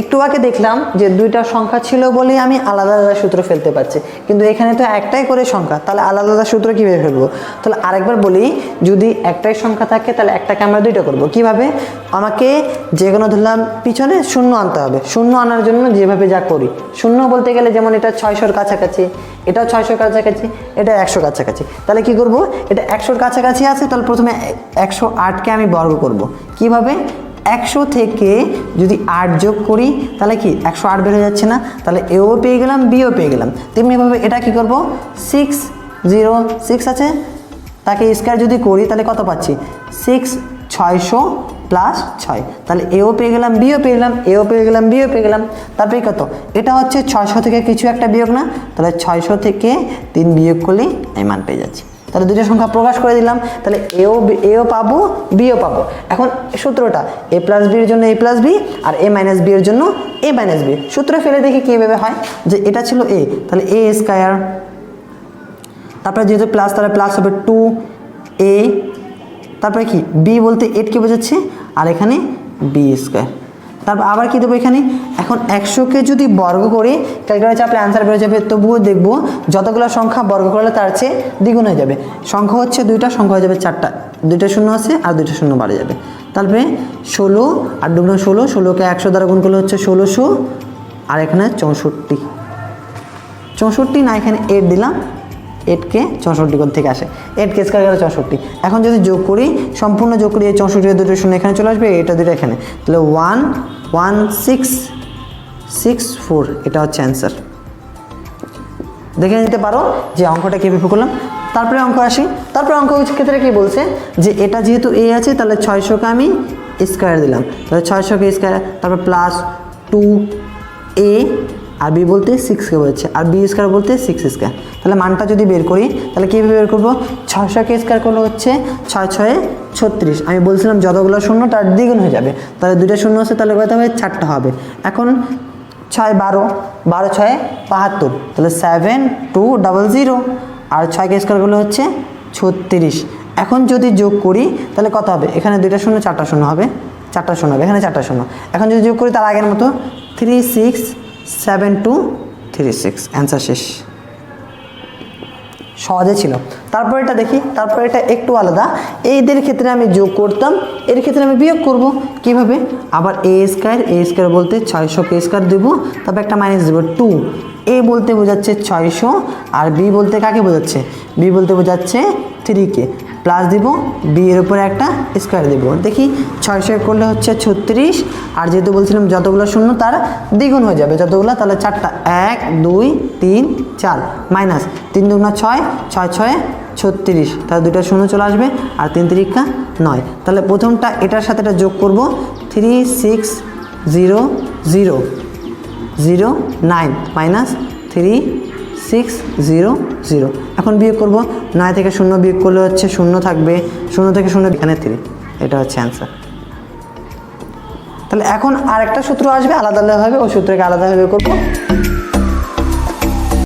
একটু আগে দেখলাম যে দুইটা সংখ্যা ছিল বলেই আমি আলাদা আলাদা সূত্র ফেলতে পারছি, কিন্তু এখানে তো একটাই করে সংখ্যা, তাহলে আলাদা আলাদা সূত্র কীভাবে ফেলবো? তাহলে আরেকবার বলি, যদি একটাই সংখ্যা থাকে তাহলে একটাকে আমরা দুইটা করবো। কিভাবে? আমাকে যে কোনো ধরলাম পিছনে শূন্য আনতে হবে, শূন্য আনার জন্য যেভাবে যা করি, শূন্য বলতে গেলে যেমন এটা 600-র কাছাকাছি, এটাও 600-র কাছাকাছি, এটা 100-র কাছাকাছি, তাহলে কি করব? এটা 100-র কাছাকাছি আছে, তাহলে প্রথমে 108কে আমি বর্গ করব। কিভাবে? 100 থেকে যদি 8 যোগ করি তাহলে কি 108 বের হয়ে যাচ্ছে না? তাহলে এও পেয়ে গেলাম, বিও পেয়ে গেলাম। তেমনিভাবে এটা কি করব? 606 আছে, তাকে স্কয়ার যদি করি তাহলে কত পাচ্ছি? 600 প্লাস 6, তাহলে এও পেয়ে গেলাম, বিও পেয়ে গেলাম, এও পেয়ে গেলাম, বিও পেয়ে গেলাম। তারপরে কত? এটা হচ্ছে 600 থেকে কিছু একটা বিয়োগ না, তাহলে 600 থেকে 3 বিয়োগ করলেই এই মান পেয়ে যাচ্ছি। তাহলে দুটো সংখ্যা প্রকাশ করে দিলাম, তাহলে এও পাবো, বিও পাবো। এখন সূত্রটা a প্লাস বির জন্য a প্লাস বি আর a মাইনাস বি এর জন্য a মাইনাস বি, সূত্র ফেলে দেখি কীভাবে হয়। যে এটা ছিল a, তাহলে a স্কয়ার, তারপরে যেহেতু প্লাস তাহলে প্লাস হবে 2a, তারপরে কি b বলতে 8 কে বোঝাচ্ছে, আর এখানে b স্কয়ার। তারপর আবার কি দেবো এখানে? এখন 100কে যদি বর্গ করি ক্যালকুলেটরে চাপলে অ্যান্সার বেরো যাবে, তবুও দেখবো যতগুলো সংখ্যা বর্গ করলে তার চেয়ে দ্বিগুণ হয়ে যাবে। সংখ্যা হচ্ছে দুইটা, সংখ্যা হয়ে যাবে 4টা, দুইটা শূন্য আছে আর দুইটা শূন্য বাড়ে যাবে। তারপরে 16 আর 2 16, 16কে 100 দ্বারা গুণ করলে হচ্ছে 1600, আর এখানে 64 না, এখানে 8 দিলাম, 8কে 64 থেকে আসে, 8কে স্কয়ার করে 64। এখন যদি যোগ করি, সম্পূর্ণ যোগ করি, এই 64 দুটো শূন্য এখানে চলে আসবে, এটা দুটো এখানে, তাহলে 11664, এটা হচ্ছে অ্যান্সার। দেখে নিতে পারো যে অঙ্কটা কীভাবে করলাম। তারপরে অঙ্ক আসি, তারপরে অঙ্ক ক্ষেত্রে কি বলছে যে এটা যেহেতু a আছে তাহলে 600কে আমি স্কয়ার দিলাম, তাহলে 600কে স্কয়ার, তারপর প্লাস 2a, আর বি বলতে 6কে বলছে, আর বি স্কয়ার বলতে 6 স্কয়ার। তাহলে মানটা যদি বের করি তাহলে কীভাবে বের করবো? 600কে স্কয়ার করলে হচ্ছে 6 6 36, আমি বলছিলাম যতগুলো শূন্য তার দ্বিগুণ হয়ে যাবে, তাহলে দুইটা শূন্য আছে, তাহলে কত হবে? 4টা হবে। এখন 6 12, 12 6 72, তাহলে 7200, আর 6কে স্কয়ার করলে হচ্ছে 36। এখন যদি যোগ করি তাহলে কত হবে? এখানে দুইটা শূন্য 4টা শূন্য হবে, 4টা শূন্য হবে, এখানে 4টা শূন্য। এখন যদি যোগ করি তার আগের মতো 367236, অ্যান্সার শেষ। সহজে ছিল। তারপর এটা দেখি, তারপর এটা একটু আলাদা, এইদের ক্ষেত্রে আমি যোগ করতাম, এর ক্ষেত্রে আমি বিয়োগ করব। কিভাবে? আবার a স্কয়ার বলতে 600কে স্কয়ার দেবো, তারপর একটা মাইনাস দেবো 2, a বলতে বোঝাচ্ছে 600, আর b বলতে কাকে বোঝাচ্ছে? b বলতে বোঝাচ্ছে 3কে, প্লাস দিব, b এর উপরে একটা স্কয়ার দেবো। দেখি 600 করলে হচ্ছে 36, আর যেহেতু বলছিলাম যতগুলো শূন্য তার দ্বিগুণ হয়ে যাবে, যতগুলো, তাহলে 4টা, 1 2 3 4, মাইনাস 3 2 6, 6 6 36, তাহলে দুটো শূন্য চলে আসবে, আর 3 3 9। তাহলে প্রথমটা এটার সাথে এটা যোগ করব, 36009 মাইনাস 3600। এখন বিয়োগ করব, 9 থেকে 0 বিয়োগ করলে হচ্ছে 0 থাকবে, 0 থেকে 0 এখানে 3, এটা হচ্ছে অ্যান্সার। তাহলে এখন আরেকটা সূত্র আসবে আলাদা আলাদাভাবে, ওই সূত্রকে আলাদাভাবে করবো।